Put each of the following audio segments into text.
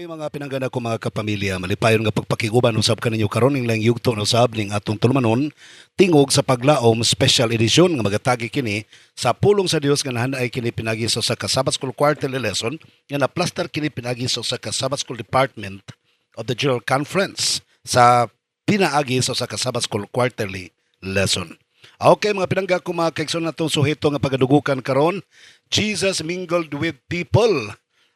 Okay, mga pinanggana ko mga kapamilya, malipayon nga pagpakiguban usab kaninyo karon ning lang yugto na usab ning atong tulumanon tingog sa paglaom special edition nga magatagi kini sa pulong sa Dios nga nahanay kini pinagi sa ka Sabbath School quarterly lesson nga na-plaster kini pinagi sa ka Sabbath School Department of the General Conference sa pinaagi sa ka Sabbath School quarterly lesson. Okay, mga pinangga ko mga kaikson natong suheto nga pagadugukan karon, Jesus mingled with people.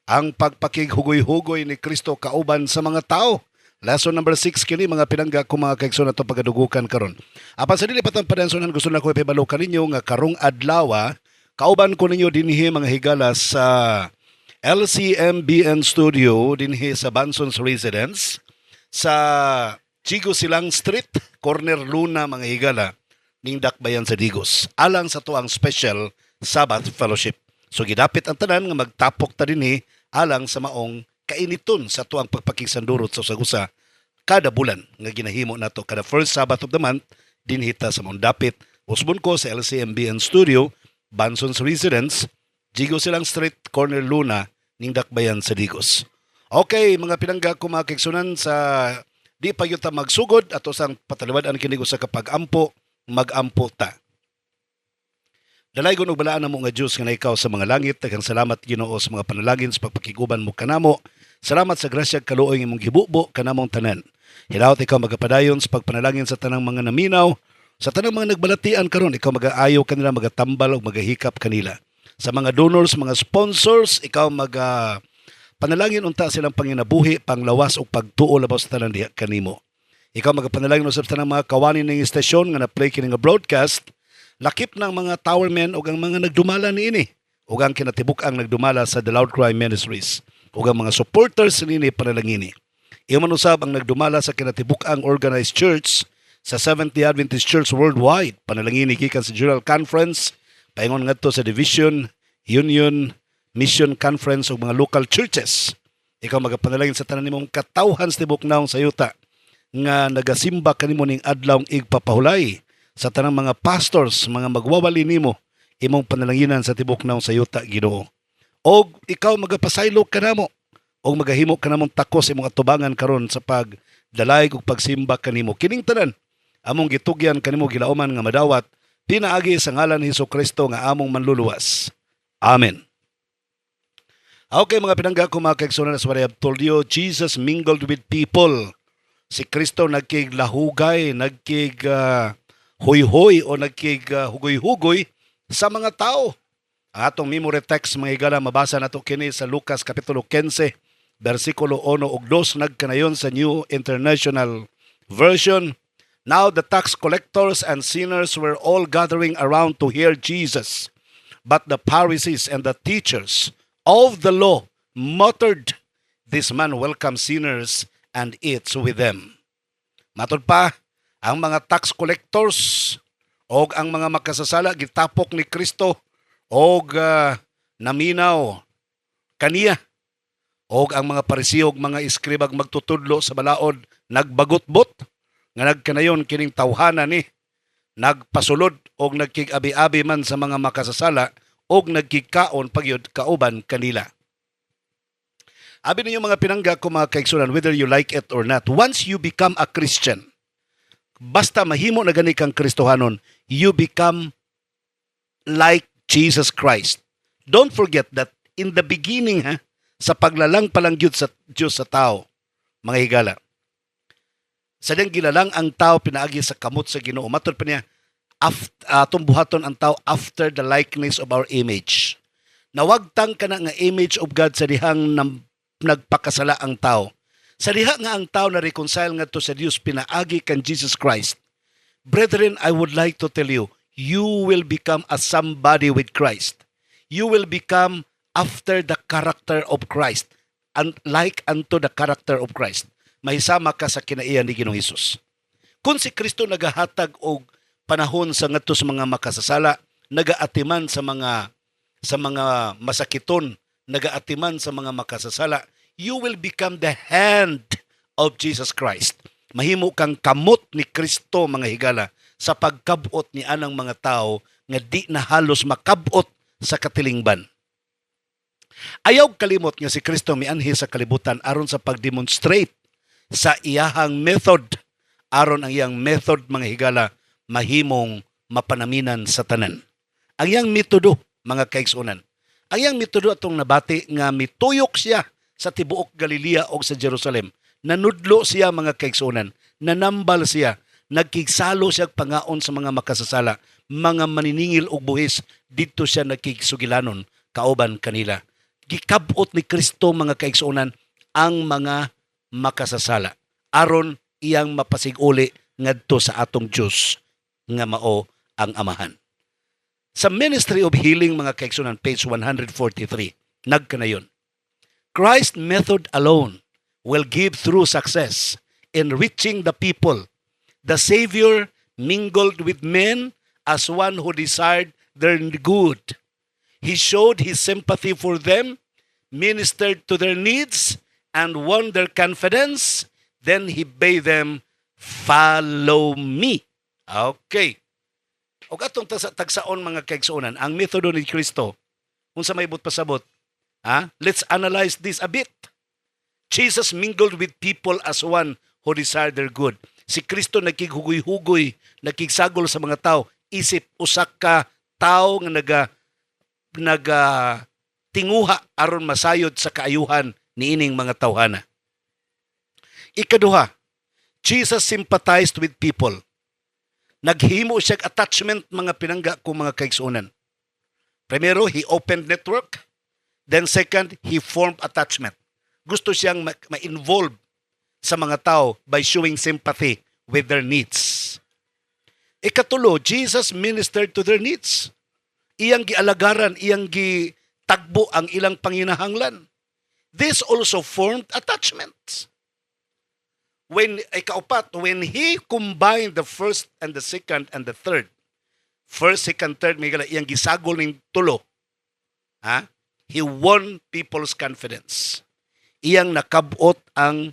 Ang pagpakighugoy-hugoy ni Kristo kauban sa mga tao. Lesson number 6 kini mga pinangga ko mga kaikson nato pagadugukan karon. Apan sa dili patang padensonan gusto na ko ipabalo kaninyo nga karong adlaw kauban ko ninyo dinhi mga higala sa LCMBN Studio dinhi sa Banson's Residence sa Chigo Silang Street, Corner Luna mga higala ning Dakbayan sa Digos. Alang sa tuang special Sabbath Fellowship. So gidapit ang tanan nga magtapok ta dinhi alang sa maong kainiton sa tuang pagpakisandurot sa usa kada bulan nga ginahimo nato kada first Sabbath of the month dinhita sa maong dapit usbon ko sa LCMBN Studio, Banson's Residence, Jigo Silang Street, Corner Luna, ning Dakbayan sa Digos. Okay, mga pinangga ko mga kaiksunan sa di pa yuta magsugod ato sang pataliwad-an kini sa kapag-ampo, mag-ampo ta. Dalay og balaan na mo nga Diyos nga na ikaw sa mga langit. Daghang salamat Ginoo sa mga panalangin sa pagpakiguban mo kanamo. Salamat sa grasya kaluoy imong gibubo kanamong tanan. Hilawt ikaw magapadayon sa pagpanalangin sa tanang mga naminaw, sa tanang mga nagbalatian karon ikaw magaayo kanila, magatambal o magahikap kanila. Sa mga donors, mga sponsors, ikaw panalangin unta silang panginabuhi, panglawas o pagtuo labaw sa tanan diha kanimo. Ikaw magapanalangin usab sa tanang mga kawani ning istasyon nga na-play kini nga broadcast. Lakip ng mga towermen o ang mga nagdumala niini o ang kinatibuk-ang nagdumala sa The Loud Cry Ministries o ang mga supporters niini panalangini. Iman usab ang nagdumala sa kinatibuk-ang organized church sa Seventh-day Adventist Church Worldwide. Panalangini gikan sa General Conference, paingon ngadto sa Division, Union, Mission Conference o mga local churches. Ikaw magapanalangin sa tanan nimong katawhan sa tibok-naong sayuta nga nagasimba kanimo ning adlaw igpapahulay sa tanang mga pastors, mga magwawali nimo, imong panalanginan sa tibok-naong sayuta Ginoo. O ikaw magapasaylo kanamo o magahimo kanamong takos imong atubangan karon sa pagdalay ug pagsimba kanimo. Kining tanan among gitugyan kanimo gilauman nga madawat pinaagi sa ngalan ni Hesukristo nga among manluluwas. Amen. Okay mga pinangga ko mga kaiksunan as what I have told you, Jesus mingled with people. Si Kristo nagkiglahugay, hoy-hoy o nagkig-hugoy-hugoy sa mga tao. Ang atong memory text mga higala mabasa nato kini sa Lucas kapitulo 15 bersikulo 1 ug 2 nagkanayon sa New International Version. Now the tax collectors and sinners were all gathering around to hear Jesus. But the Pharisees and the teachers of the law muttered, "This man welcomes sinners and eats with them." Matod pa, ang mga tax collectors o ang mga makasasala gitapok ni Kristo o naminaw kaniya o ang mga Pariseo ug mga iskribag magtutudlo sa balaod nagbagot-bot nga nagkanayon kining tawhana ni nagpasulod o nagkig-abi-abi man sa mga makasasala o nagkikaon pagyud kauban kanila. Abi ninyo mga pinangga ko mga kaiksunan, whether you like it or not, once you become a Christian, basta mahimo na gani kang Kristohanon, you become like Jesus Christ. Don't forget that in the beginning, sa paglalang palang Diyos sa tao, mga higala, sa diyang gilalang ang tao pinaagi sa kamot sa Ginoo. Matod pa niya, tumbuhaton ang tao after the likeness of our image. Nawagtang ka na nga image of God sa dihang nagpakasala ang tao. Sa diha nga ang tao na reconcile nga to sa Dios pinaagi kan Jesus Christ. Brethren, I would like to tell you, you will become a somebody with Christ. You will become after the character of Christ, and like unto the character of Christ. Mahisama ka sa kinaiyan ni Ginoong Hesus. Kung si Kristo nagahatag og panahon sa ngadto sa mga makasasala, nagaatiman sa mga masakiton, nagaatiman sa mga makasasala, you will become the hand of Jesus Christ. Mahimo kang kamot ni Kristo mga higala sa pagkabot ni anang mga tao nga di na halos makabot sa katilingban. Ayaw kalimot nga si Kristo mianhi sa kalibutan aron sa pagdemonstrate sa iyahang method, aron ang iyang method mga higala mahimong mapanaminan sa tanan. Ang iyang metodo mga kaigsunan. Ang iyang metodo atong nabati nga mituyok siya sa tibuok Galilea o sa Jerusalem. Nanudlo siya mga kaigsunan, nanambal siya, nagkigsalo siya pangaon sa mga makasasala, mga maniningil og buhis, didto siya nagkigsugilanon kauban kanila. Gikabot ni Kristo mga kaigsunan ang mga makasasala aron iyang mapasig-uli ngadto sa atong Dios nga mao ang Amahan. Sa Ministry of Healing mga kaigsunan page 143 nagkanayon. Christ's method alone will give true success in reaching the people. The Savior mingled with men as one who desired their good. He showed his sympathy for them, ministered to their needs, and won their confidence. Then he bade them, follow me. Okay. O atong tagsaon mga kaigsuonan, ang metodo ni Kristo, kung sa may pasabot, let's analyze this a bit. Jesus mingled with people as one who desired their good. Si Kristo nagkighugoy-hugoy, nagkigsagol sa mga tao, isip usak ka tao nga tinguha aron masayod sa kaayuhan niining mga tawhana. Ikaduha, Jesus sympathized with people. Naghimo siya attachment mga pinangga ko mga kaigsuonan. Primero, he opened network. Then second, he formed attachment. Gusto siyang ma-involve sa mga tao by showing sympathy with their needs. Ikatulo, Jesus ministered to their needs. Iyang gialagaran, iyang gitagbo ang ilang panginahanglan. This also formed attachment. Ikaapat, when he combined the first and the second and the third, first, second, third, may iyang gisagol ng tulo, he won people's confidence. Iyang nakabot ang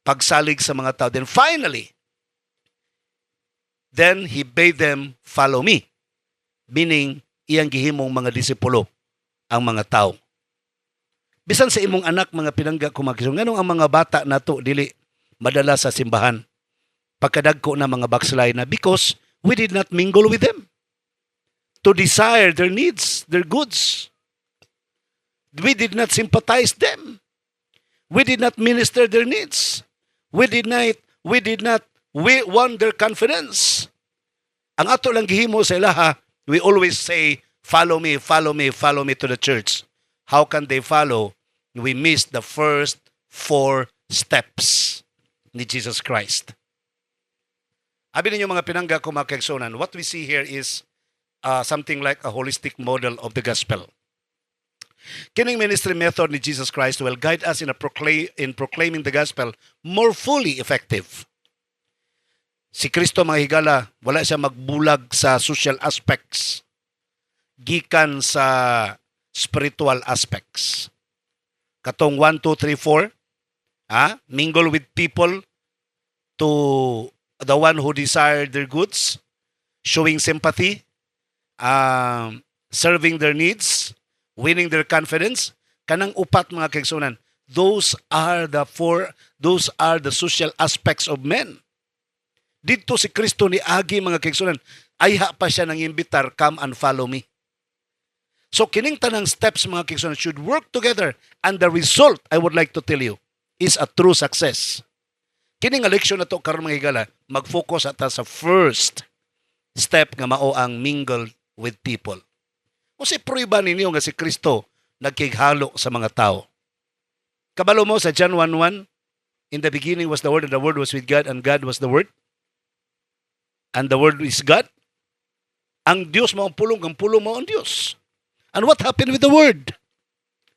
pagsalig sa mga tao. Then finally, then he bade them follow me. Meaning, iyang gihimong mga disipulo ang mga tao. Bisan sa imong anak, mga pinangga kumakisong, nganong ang mga bata nato dili madala sa simbahan? Pagkadagko na mga backslide na because we did not mingle with them to desire their needs, their goods. We did not sympathize them. We did not minister their needs. We won their confidence. Ang ato lang gihimo sa ilaha, we always say, follow me, follow me, follow me to the church. How can they follow? We missed the first 4 steps ni Jesus Christ. Abi ninyo mga pinangga ko mga kaigsuonan, what we see here is something like a holistic model of the gospel. Kining ministry method ni Jesus Christ will guide us in proclaiming the gospel more fully effective. Si Kristo mga higala, wala siya magbulag sa social aspects, gikan sa spiritual aspects. Katong 1, 2, 3, 4, mingle with people to the one who desired their goods, showing sympathy, serving their needs, winning their confidence. Kanang upat mga kaigsuonan, those are the social aspects of men. Dito si Kristo ni agi mga kaigsuonan, ayha pa siya nang imbitar, come and follow me. So kining tanang steps mga kaigsuonan should work together, and the result, I would like to tell you, is a true success. Kining leksyon na to karon mga higala, mag-focus ata sa first step nga mao ang mingle with people. Kasi pruiba ninyo nga si Kristo nagkighalo sa mga tao. Kabalo mo sa John 1:1, in the beginning was the Word, and the Word was with God, and God was the Word. And the Word is God. Ang Diyos mo ang pulong mo ang Diyos. And what happened with the Word?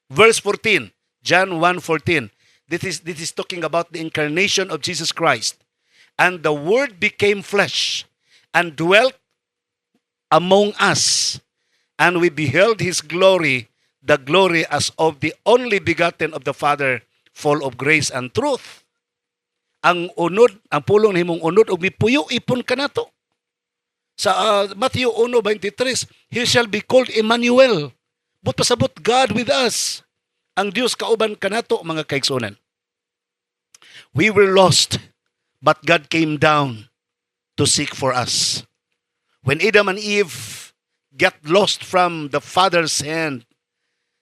Verse 14, John 1:14. This is talking about the incarnation of Jesus Christ. And the Word became flesh and dwelt among us. And we beheld His glory, the glory as of the only begotten of the Father, full of grace and truth. Ang pulong himong unod og mipuyo ipon kanato. Sa Matthew 1:23, he shall be called Emmanuel. But pasabot, God with us. ang Dios kauban kanato mga kaigsunan. We were lost, but God came down to seek for us. When Adam and Eve got lost from the Father's hand,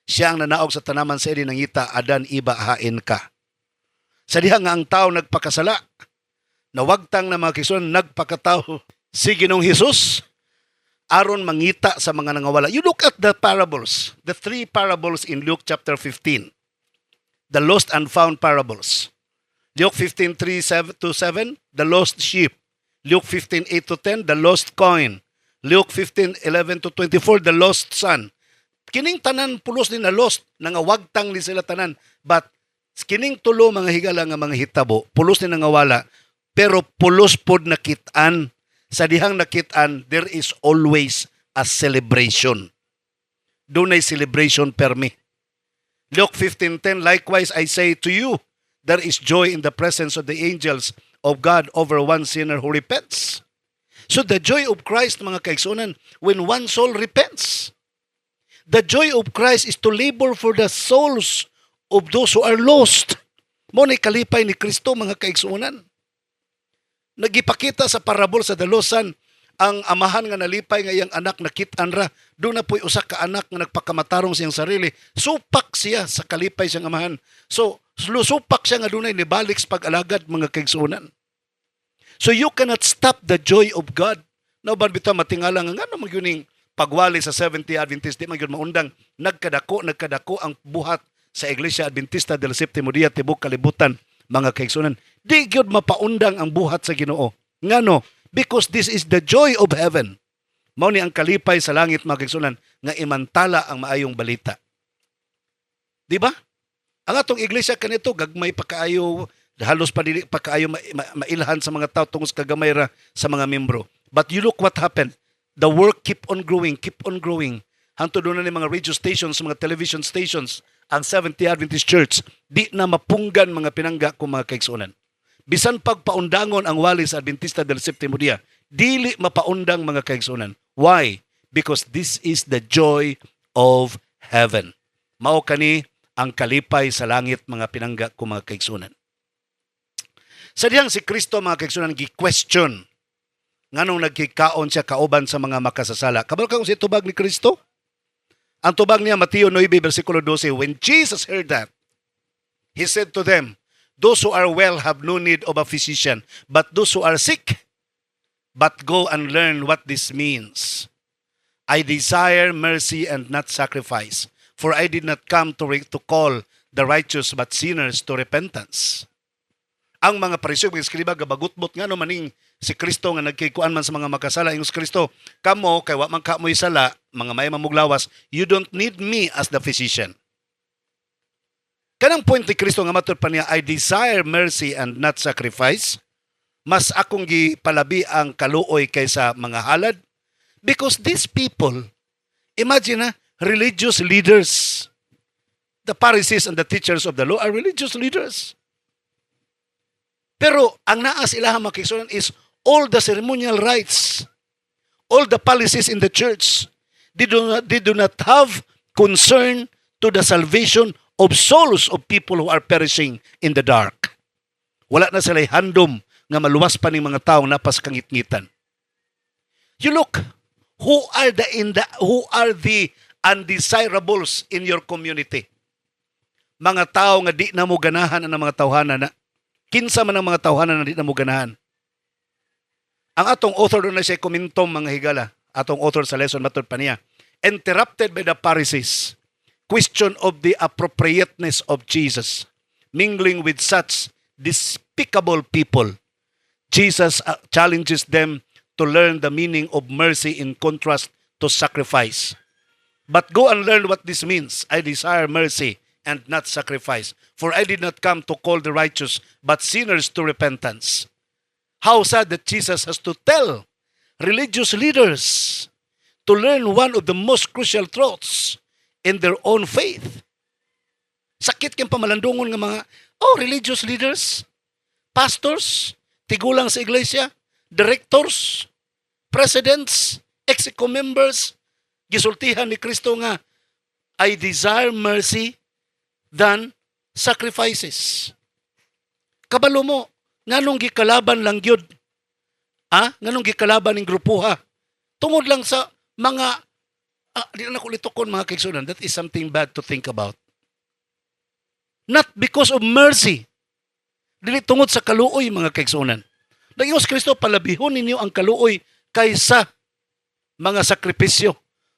siya ang nanaog sa tanaman sa edi nangita, Adan, iba, hain ka. Sa diha nga ang tao nagpakasala, nawagtang na mga kaigsunan nagpakatao si Ginoong Hesus, aron mangita sa mga nangawala. You look at the parables, the three parables in Luke chapter 15, the lost and found parables. Luke 15:3-7, the lost sheep. Luke 15:8-10, the lost coin. Luke 15:11-24, the lost son. Kining tanan pulos ni na lost, nangawagtang ni sila tanan. But kining tulo mga higala nga mga hitabo, pulos ni nangawala, pero pulos pod nakitaan. Sa dihang nakitaan, there is always a celebration. Dunay celebration permi. Luke 15:10, likewise I say to you, there is joy in the presence of the angels of God over one sinner who repents. So the joy of Christ, mga kaigsunan, when one soul repents. The joy of Christ is to labor for the souls of those who are lost. Mo ni kalipay ni Kristo, mga kaigsunan. Nagipakita sa parabol sa dalosan, ang amahan nga nalipay nga iyang anak nakit-an ra, doon na po'y usa ka anak nga nagpakamatarong siyang sarili. Supak siya sa kalipay siyang amahan. So, lusupak siya nga doon ay nibalik sa pag-alagad, mga kaigsunan. So you cannot stop the joy of God. Now, ba bitaw matingala nga ano magyuning pagwali sa 70 Adventist, di magyud maundang nagkadako ang buhat sa Iglesia Adventista del Séptimo Día tibok kalibutan, mga kaigsunan. Di gyud mapaundang ang buhat sa Ginoo. Ngano? Because this is the joy of heaven. Mao ni ang kalipay sa langit, mga kaigsunan, nga imantala ang maayong balita. Di ba? Ang atong iglesia kanito gagmay pa kaayo, halos pa dili pa kaayo mailhan sa mga tao tungod sa kagamay ra sa mga membro. But you look what happened. The work keep on growing. Hangtod doon na ni mga radio stations, mga television stations, ang 70 Adventist Church, di na mapunggan mga pinangga kung mga kaigsunan. Bisan pagpaundangon ang wali sa Adventista del Séptimo Día, dili mapaundang, mga kaigsunan. Why? Because this is the joy of heaven. Mao kani ang kalipay sa langit, mga pinangga kung mga kaigsunan. Sa diyang si Kristo, mga kaigsunan, gi-question nganong nagkikaon siya kauban sa mga makasasala. Kabalo ka kung si tubag ni Kristo? Ang tubag niya, Mateo 9, versikulo 12, when Jesus heard that, He said to them, those who are well have no need of a physician, but those who are sick, but go and learn what this means. I desire mercy and not sacrifice, for I did not come to call the righteous but sinners to repentance. Ang mga Pariseo, mga eskriba, gabagutbot nga no maning si Kristo nga nagkikuan man sa mga makasala. Ingos Kristo, kamo, kay wa man kamoy sala, mga may mamuglawas, you don't need me as the physician. Kanang point ni Kristo nga matod pa niya, I desire mercy and not sacrifice. Mas akong gipalabi ang kaluoy kaysa mga halad. Because these people, imagine religious leaders, the Pharisees and the teachers of the law are religious leaders. Pero ang naa sila mga kaigsunan is all the ceremonial rites, all the policies in the church, they do not have concern to the salvation of souls of people who are perishing in the dark. Wala na sila'y handom nga maluwas pa ng mga taong napas kangit-ngitan. You look, who are the undesirables in your community? Mga tao nga di na mo ganahan ang mga tawhanan na. Kinsa man ang mga tawhanan na di na mo ganahan. Ang atong author doon na siya komentom, mga higala. Atong author sa lesson matod pa niya. Interrupted by the Pharisees, question of the appropriateness of Jesus, mingling with such despicable people. Jesus challenges them to learn the meaning of mercy in contrast to sacrifice. But go and learn what this means. I desire mercy and not sacrifice. For I did not come to call the righteous, but sinners to repentance. How sad that Jesus has to tell religious leaders to learn one of the most crucial truths in their own faith. Sakit kang pamalandungon ng mga, religious leaders, pastors, tigulang sa iglesia, directors, presidents, execo members, gisultihan ni Kristo nga, I desire mercy than sacrifices. Kabalo mo, nganong gikalaban lang yun? Nganong gikalaban ng grupuha? Tungod lang sa mga, di na ko litokon mga kaigsunan, that is something bad to think about. Not because of mercy. Dili tungod sa kaluoy mga kaigsunan. Diyos Kristo, palabihon ninyo ang kaluoy kaysa mga sakripisyo,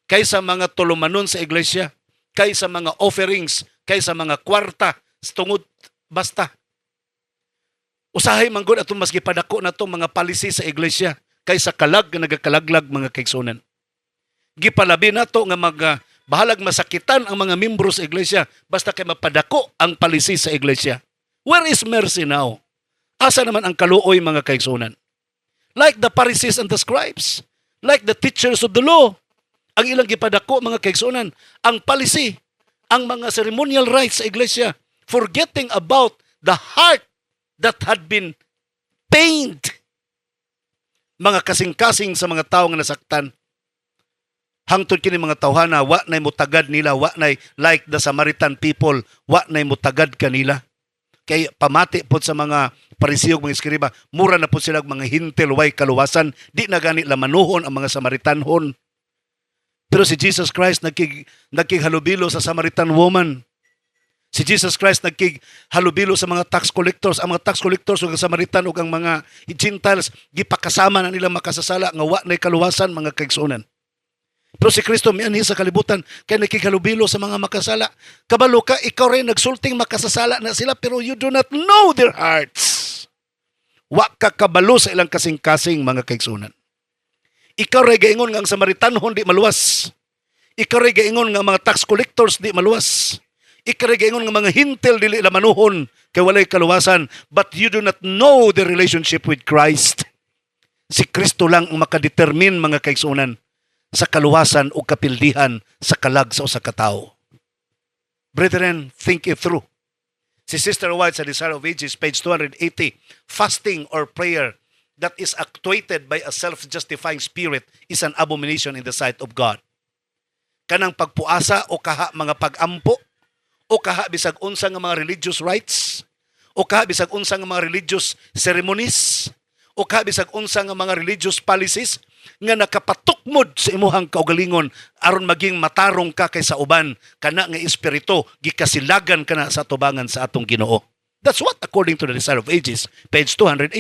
kaysa mga tulumanon sa iglesia, kaysa mga offerings, kaysa mga kwarta, tungod basta. Usahay manggod atong mas gipadako na itong mga policy sa iglesia, kaysa kalag na nagakalaglag mga kaigsunan. Gipalabi na ito nga bahalag masakitan ang mga membro sa iglesia, basta kay mapadako ang policy sa iglesia. Where is mercy now? Asa naman ang kaluoy mga kaigsunan? Like the Pharisees and the scribes, like the teachers of the law, ang ilang gipadako mga kaigsunan, ang policy, ang mga ceremonial rites sa iglesia, forgetting about the heart that had been pained. Mga kasing-kasing sa mga tao nga nasaktan. Hangtod kini mga tawhana, wa nay mutagad nila, wa nay like the Samaritan people, wa nay mutagad kanila. Kay pamati po sa mga parisiyog, mga eskriba, mura na po sila mga hintil, way kaluwasan, di na gani lamanuhon ang mga Samaritanhon. Pero si Jesus Christ nagkighalubilo sa Samaritan woman. Si Jesus Christ nagkighalubilo sa mga tax collectors. Ang mga tax collectors ug Samaritan ug ang mga Gentiles gipakasama na nila makasasala nga wa nay kaluwasan mga kaigsunan. Pero si Kristo mianhi sa kalibutan kay nakikhalubilo sa mga makasala. Kabalo ka, ikaw rin nagsulting makasasala na sila pero you do not know their hearts. Wa ka kabalo sa ilang kasing-kasing mga kaigsunan. Ikaw rin gaingon nga ang Samaritanhon di maluwas. Ikaw rin gaingon nga mga tax collectors di maluwas. Ikaw rin gaingon nga mga hintil dili lamanuhon kay walay kaluwasan. But you do not know the relationship with Christ. Si Kristo lang ang makadetermine mga kaigsunan sa kaluwasan o kapildihan sa kalag sa usa ka tawo. Brethren, think it through. Si Sister White sa Desire of Ages, page 280, fasting or prayer that is actuated by a self-justifying spirit is an abomination in the sight of God. Kanang pagpuasa o kaha mga pagampo, o kaha bisag unsa nga mga religious rites, o kaha bisag unsa nga mga religious ceremonies, o kaha bisag unsa nga mga religious policies, nga nakapatukmod sa imuhang kaugalingon aron maging matarong ka kaysa uban kana nga espiritu gikasilagan kana sa tubangan sa atong Ginoo. That's what according to the Desire of Ages, page 280.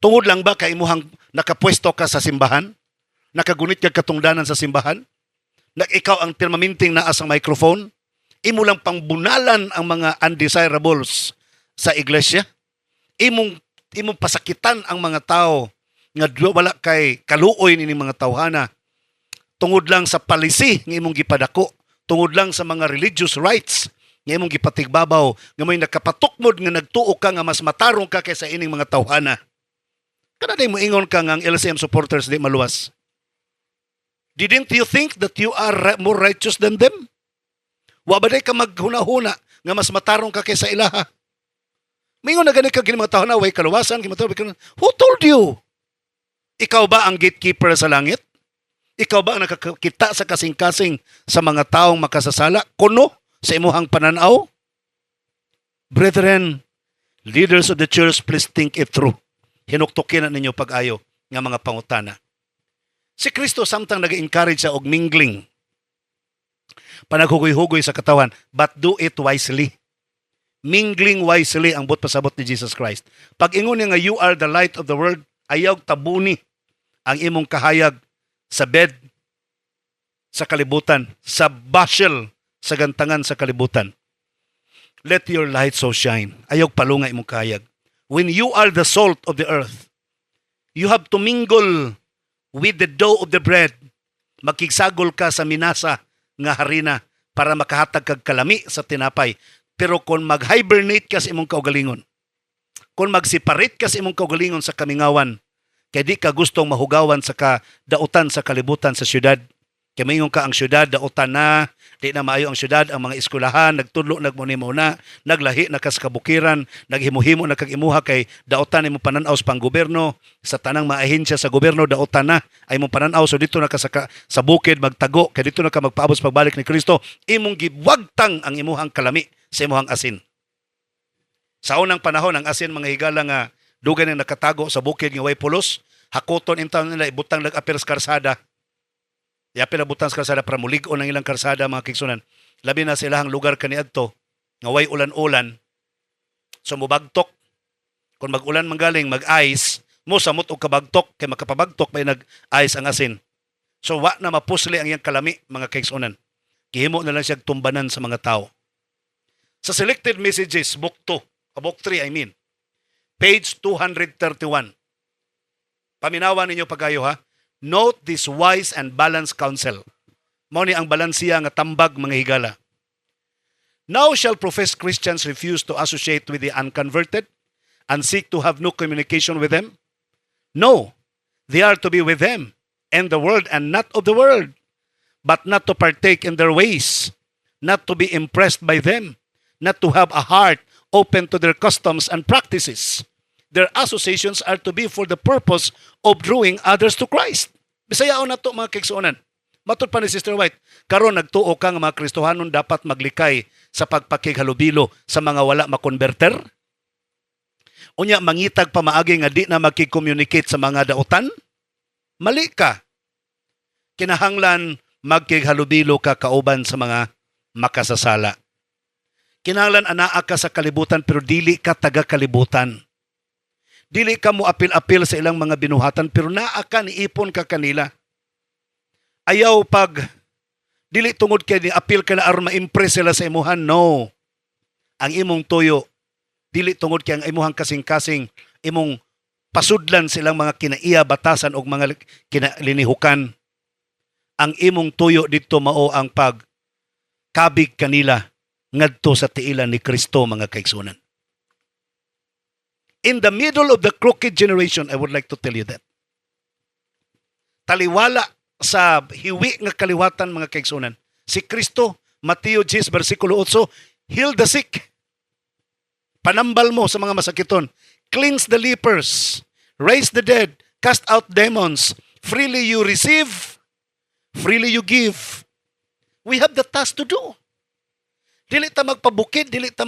Tungod lang ba kay imuhang nakapwesto ka sa simbahan? Nakagunit ka katungdanan sa simbahan? Na ikaw ang permanenteng naa sa microphone? Imo lang pangbunalan ang mga undesirables sa iglesia? Imong pasakitan ang mga tao nga wala kay kaluoy ni mga tawhana tungod lang sa policy nga imong gipadako, tungod lang sa mga religious rights nga imong gipatigbabaw, nga may nakapatukmod nga nagtuo ka nga mas matarong ka kaysa ining mga tawhana. Kana day mo ingon ka nga ang LCM supporters di maluwas. Didn't you think that you are more righteous than them? Wa ba day ka maghuna-huna nga mas matarong ka kaysa ilaha? Mingon na gani ka gini mga tawhana way kaluwasan, who told you? Ikaw ba ang gatekeeper sa langit? Ikaw ba ang nakakita sa kasing-kasing sa mga taong makasasala? Kuno sa imuhang pananaw? Brethren, leaders of the church, please think it through. Hinuktukin na ninyo pag-ayo nga mga pangutana. Si Kristo samtang nag-encourage sa og mingling. Panaghugoy-hugoy sa katawan, but do it wisely. Mingling wisely ang pasabot ni Jesus Christ. Pag ingon niya nga you are the light of the world, ayaw tabuni ang imong kahayag sa bed sa kalibutan, sa bashel sa gantangan sa kalibutan. Let your light so shine. Ayaw palunga imong kahayag. When you are the salt of the earth, you have to mingle with the dough of the bread. Makigsagol ka sa minasa nga harina para makahatag kag kalami sa tinapay. Pero kung mag-hibernate ka sa imong kaugalingon, kung mag-separate ka sa imong kaugalingon sa kamingawan, kay di ka gustong mahugawan sa kadautan sa kalibutan sa syudad, kay maingon ka ang syudad, dautan na, Di na maayo ang syudad, ang mga eskwelahan, nagtudlo, nagmuni-muna, naglahi, nakaskabukiran, naghimuhimo, nakagimuha kay daotan imong pananaw sa panggobyerno, sa tanang mga ahensya sa gobyerno, daotan na ay imong pananaw. So dito na ka sa bukid, magtago, kay dito na ka magpaabot sa pagbalik ni Kristo, imong giwagtang ang imuhang kalami sa imuhang asin. Sa unang panahon, ang asin mga higala nga dugan na nakatago sa bukid nga way pulos, hakoton in taon nila, ibutang nag-apir sa karsada. Yapil na butang sa karsada para mulig-on ang ilang karsada mga kigsunan. Labi na sa ilahang lugar kaniadto nga way ulan-ulan. So mubagtok. Kung mag-ulan manggaling, mag-ice, mo samot og kabagtok kay makapabagtok may nag-ice ang asin. So wa na mapusli ang iyang kalami mga kigsunan. Gihimo na lang siya tumbanan sa mga tao. Sa selected messages, book 2, book 3 I mean. Page 231. Paminawan ninyo pagayo ha. Note this wise and balanced counsel. Mao ni ang balansiya nga tambag mga higala. Now shall professed Christians refuse to associate with the unconverted and seek to have no communication with them? No, they are to be with them and the world and not of the world, but not to partake in their ways, not to be impressed by them, not to have a heart open to their customs and practices. Their associations are to be for the purpose of drawing others to Christ. Bisayaon na to mga kigsuonan. Matod pa ni Sister White, karon nagtuo ka nga mga Kristohanon dapat maglikay sa pagpakighalubilo sa mga wala makonverter? Unya mangitag pa maagi nga di na magkig-communicate sa mga daotan? Mali ka. Kinahanglan magkighalubilo ka kauban sa mga makasasala. Kinahanglan anaa ka sa kalibutan pero dili ka taga kalibutan. Dili ka mo apil-apil sa ilang mga binuhatan pero naa ka niipon ka kanila. Ayaw pag dili tungod kay ni apil ka na aron ma-impress sila sa imuhan. No. Ang imong tuyo dili tungod kay ang imuhang kasing-kasing imong pasudlan silang mga kinaiya batasan og mga kinalinihukan. Ang imong tuyo dito mao ang pag kabig kanila ngadto sa tiilan ni Kristo mga kaigsunan. In the middle of the crooked generation, I would like to tell you that. Taliwala sa hiwi nga kaliwatan mga kaigsunan. Si Kristo, Mateo 10 versikulo 8, heal the sick. Panambal mo sa mga masakiton. Cleanse the lepers. Raise the dead. Cast out demons. Freely you receive. Freely you give. We have the task to do. Dili ta magpabukid, dili ta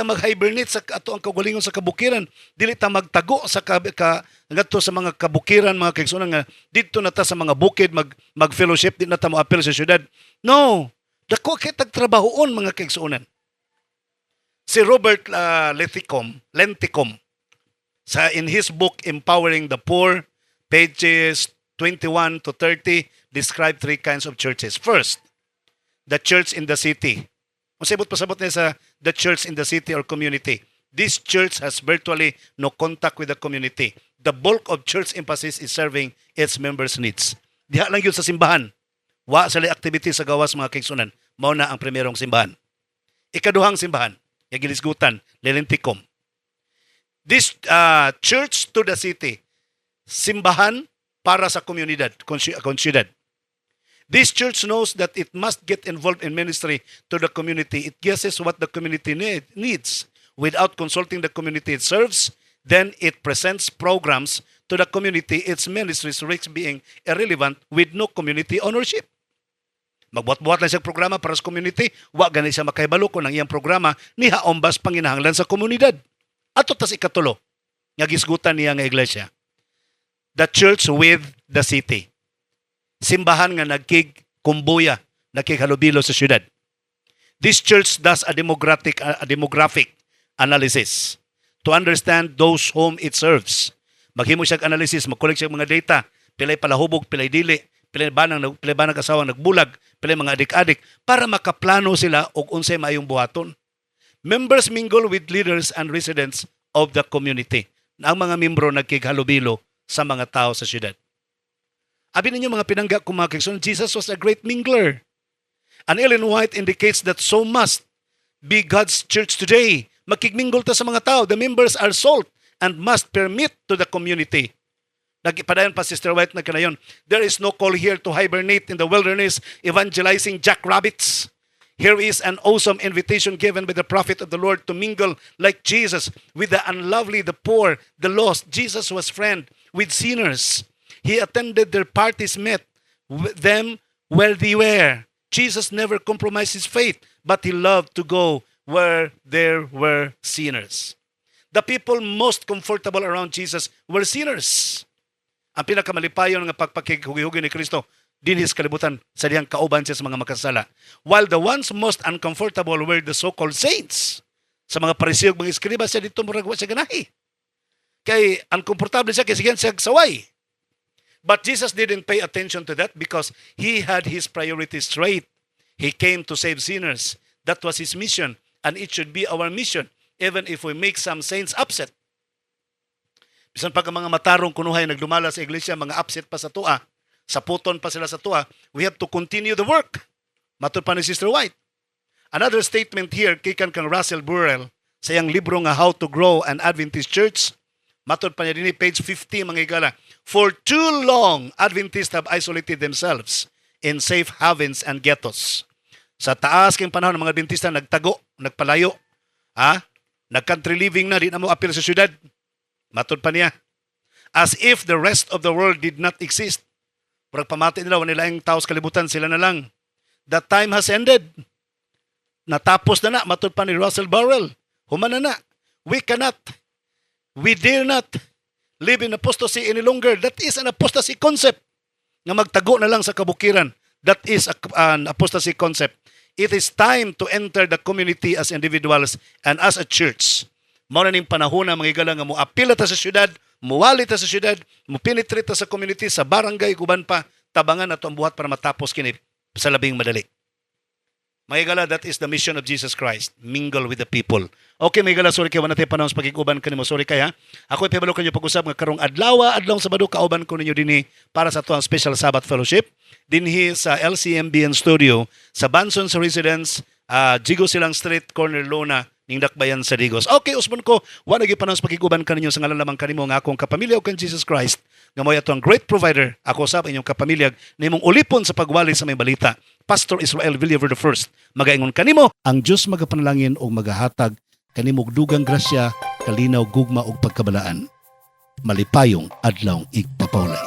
mag-hibernate sa ato ang kaugalingon sa kabukiran, dili ta magtago sa ngadto sa mga kabukiran mga kaigsunan nga didto na ta sa mga bukid mag-fellowship di na ta moapil sa syudad. No, dako kay tagtrabahoon mga kaigsunan. Si Robert Lenticom in his book Empowering the Poor, pages 21 to 30 describe 3 kinds of churches. First, the church in the city. Pasabot niya sa the church in the city or community. This church has virtually no contact with the community. The bulk of church emphasis is serving its members' needs. Diha lang yun sa simbahan. Wa sa activity sa gawas mga kaigsunan. Mao na ang primerong simbahan. Ikaduhang simbahan, yung gilisgutan, Lenticom. This church to the city, simbahan para sa komunidad, konsyudad. This church knows that it must get involved in ministry to the community. It guesses what the community needs. Without consulting the community it serves, then it presents programs to the community. Its ministries risk being irrelevant with no community ownership. Magbuhat-buhat lang siya programa para sa community, wa gani siya makahibalo kung ang iyang programa ni haombas panginahanglan sa komunidad. Ato tas ikatulo, nga gisgutan niya nga iglesia. The church with the city. Simbahan nga nagkig-kumbuya, nagkig-halubilo sa syudad. This church does a demographic analysis to understand those whom it serves. Maghimo siya analysis, mag-collect siya mga data, pilay palahubog, pilay dili, pilay ba ng kasawang nagbulag, pilay mga adik-adik, para makaplano sila og unsay maayong buhaton. Members mingle with leaders and residents of the community. Ang mga membro nagkig-halubilo sa mga tao sa syudad. Abi ninyo mga pinangga kung mga kaigsunan, Jesus was a great mingler. And Ellen White indicates that so must be God's church today. Makigmingle ta sa mga tao. The members are salt and must permit to the community Nagpadayon pa Sister White na kanayon. There is no call here to hibernate in the wilderness evangelizing jackrabbits. Here is an awesome invitation given by the prophet of the Lord to mingle like Jesus with the unlovely, the poor, the lost. Jesus was friend with sinners. He attended their parties, met with them where they were. Jesus never compromised his faith, but he loved to go where there were sinners. The people most comfortable around Jesus were sinners. Ang pinakamalipayon nga pagpakighugi-hugi ni Kristo dinhi sa kalibutan sa diyang kauban siya sa mga makasala. While the ones most uncomfortable were the so-called saints. Sa mga pariseo mga eskriba siya dito murag wa siya ganahi. Kay uncomfortable siya kay siya saway. But Jesus didn't pay attention to that because he had his priorities straight. He came to save sinners. That was his mission, and it should be our mission even if we make some saints upset. Bisan pag ang mga matarong kunuhay nagdumala sa iglesia, mga upset pa sa tua, saputon pa sila sa tua, we have to continue the work. Matod pa ni Sister White. Another statement here, kikan kang Russell Burrell, sa iyang libro nga How to Grow an Adventist Church. Matod pa niya din page 50, mga igala. For too long, Adventists have isolated themselves in safe havens and ghettos. Sa taas kayong panahon ng mga Adventista, nagtago, nagpalayo. Nag-country living na, di na mo apil sa syudad. Matod pa niya. As if the rest of the world did not exist. Parang pamati nila, wala nilang taos kalibutan, sila na lang. That time has ended. Natapos na, matod pa ni Russell Burrell. Humana na. We cannot, we dare not live in apostasy any longer. That is an apostasy concept. Nga magtago na lang sa kabukiran. That is an apostasy concept. It is time to enter the community as individuals and as a church. Mao na ning panahon na mga igala nga moapila ta sa syudad, muwali ta sa syudad, mupenetrate ta sa community, sa barangay, kuban pa, tabangan nato ang buhat para matapos kini sa labing madali. Mga igala, that is the mission of Jesus Christ. Mingle with the people. Okay, mga igala, sorry kayo, wala tayo panahon sa pagkikuban kanimo. Sorry kaya. Ako ipabalo kanyo pag-usap nga karong adlaw Sabado, kauban ko ninyo dinhi para sa tuang special Sabbath fellowship. Dinhi sa LCMBN studio sa Banson's Residence, Jigo Silang Street, Corner Lona, ning dakbayan sa Digos. Okay, usbon ko, wala gyud panahon sa pagkikuban kaninyo sa ngalan lamang kanimo nga akong kapamilya ug kan Jesus Christ nga mao ato ang great provider. Ako sa inyong kapamilya nimong ulipon sa pagwali sa may balita. Pastor Israel Villaver I, magaingon kanimo ang Dios magapanalangin o magahatag kanimog dugang grasya, kalinaw, gugma ug pagkabalaan. Malipayong adlaw igpapawlay.